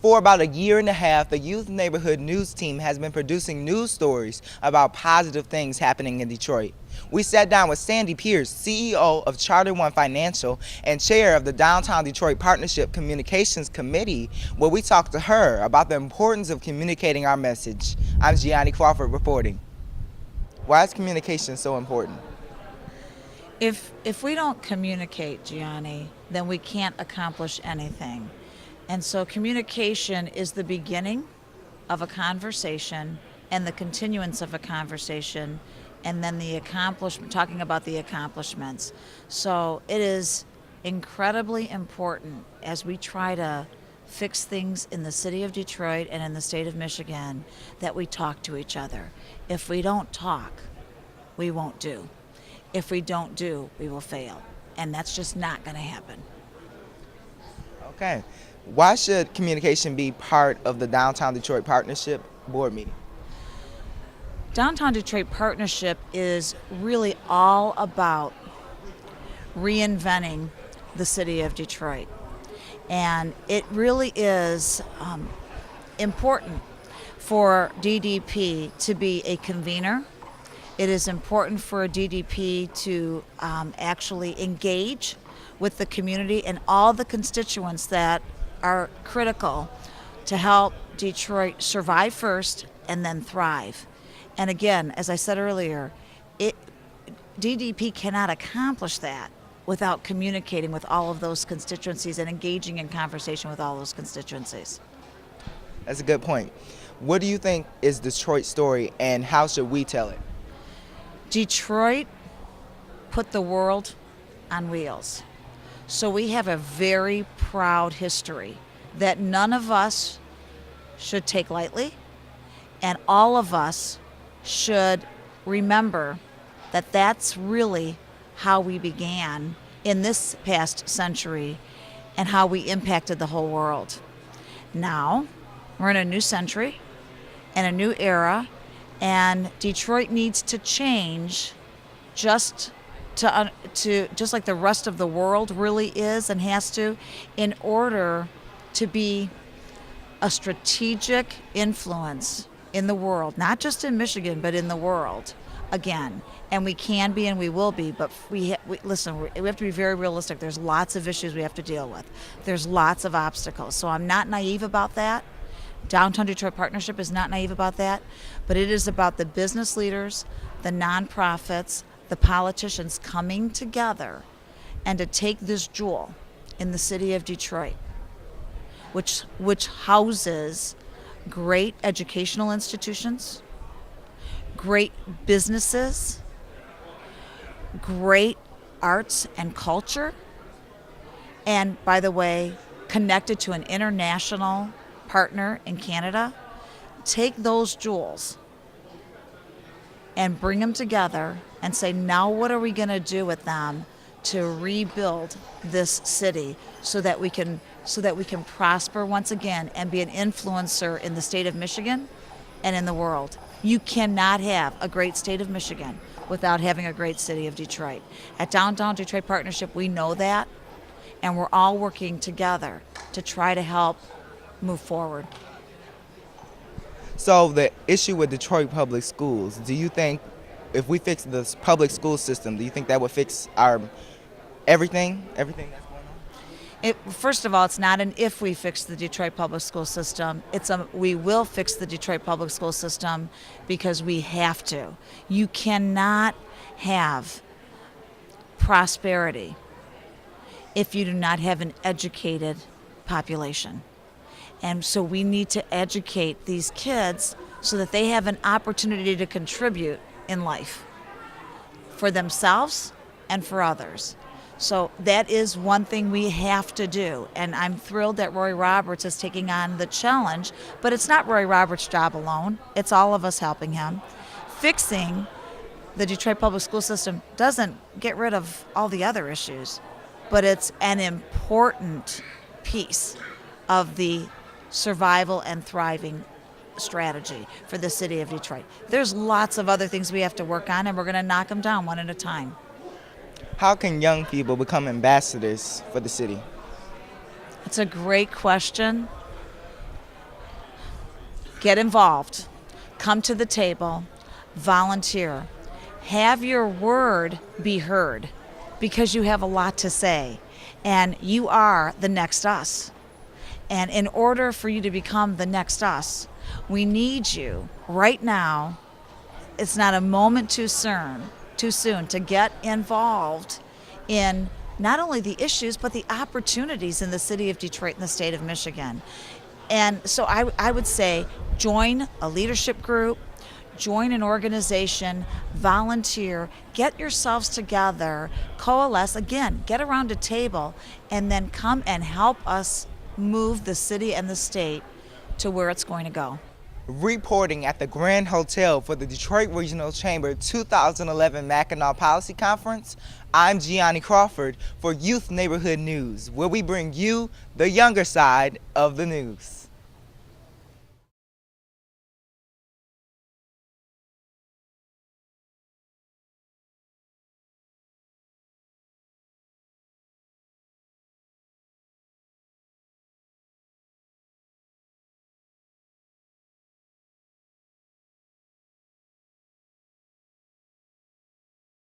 For about a year and a half, the Youth Neighborhood News team has been producing news stories about positive things happening in Detroit. We sat down with Sandy Pierce, CEO of Charter One Financial and chair of the Downtown Detroit Partnership Communications Committee, where we talked to her about the importance of communicating our message. I'm Gionni Crawford reporting. Why is communication so important? If we don't communicate, Gionni, then we can't accomplish anything. And so communication is the beginning of a conversation and the continuance of a conversation, and then talking about the accomplishments. So it is incredibly important as we try to fix things in the city of Detroit and in the state of Michigan that we talk to each other. If we don't talk, we won't do. If we don't do, we will fail. And that's just not going to happen. Okay. Why should communication be part of the Downtown Detroit Partnership board meeting? Downtown Detroit Partnership is really all about reinventing the city of Detroit. And it really is important for DDP to be a convener. It is important for a DDP to actually engage with the community and all the constituents that are critical to help Detroit survive first and then thrive. And again, as I said earlier, DDP cannot accomplish that without communicating with all of those constituencies and engaging in conversation with all those constituencies. That's a good point. What do you think is Detroit's story, and how should we tell it? Detroit put the world on wheels. So we have a very proud history that none of us should take lightly, and all of us should remember that that's really how we began in this past century and how we impacted the whole world. Now, we're in a new century and a new era, and Detroit needs to change just like the rest of the world really is and has to, in order to be a strategic influence in the world, not just in Michigan, but in the world again. And we can be and we will be, but listen, we have to be very realistic. There's lots of issues we have to deal with. There's lots of obstacles. So I'm not naive about that. Downtown Detroit Partnership is not naive about that, but it is about the business leaders, the nonprofits, the politicians coming together and to take this jewel in the city of Detroit, which houses great educational institutions, great businesses, great arts and culture, and by the way, connected to an international partner in Canada. Take those jewels and bring them together and say, now what are we going to do with them to rebuild this city so that we can prosper once again and be an influencer in the state of Michigan and in the world. You cannot have a great state of Michigan without having a great city of Detroit. At Downtown Detroit Partnership, we know that, and we're all working together to try to help move forward. So the issue with Detroit public schools, do you think if we fix the public school system, do you think that would fix our everything that's going on? First of all, it's not an if we fix the Detroit public school system. It's we will fix the Detroit public school system because we have to. You cannot have prosperity if you do not have an educated population. And so we need to educate these kids so that they have an opportunity to contribute in life for themselves and for others. So that is one thing we have to do. And I'm thrilled that Roy Roberts is taking on the challenge, but it's not Roy Roberts' job alone. It's all of us helping him. Fixing the Detroit public school system doesn't get rid of all the other issues, but it's an important piece of the survival and thriving strategy for the city of Detroit. There's lots of other things we have to work on, and we're going to knock them down one at a time. How can young people become ambassadors for the city? It's a great question. Get involved. Come to the table. Volunteer. Have your word be heard because you have a lot to say. And you are the next us. And in order for you to become the next us, we need you right now. It's not a moment too soon to get involved in not only the issues, but the opportunities in the city of Detroit and the state of Michigan. And so I would say join a leadership group, join an organization, volunteer, get yourselves together, coalesce, again, get around a table, and then come and help us move the city and the state to where it's going to go. Reporting at the Grand Hotel for the Detroit Regional Chamber 2011 Mackinac Policy Conference, I'm Gionni Crawford for Youth Neighborhood News, where we bring you the younger side of the news.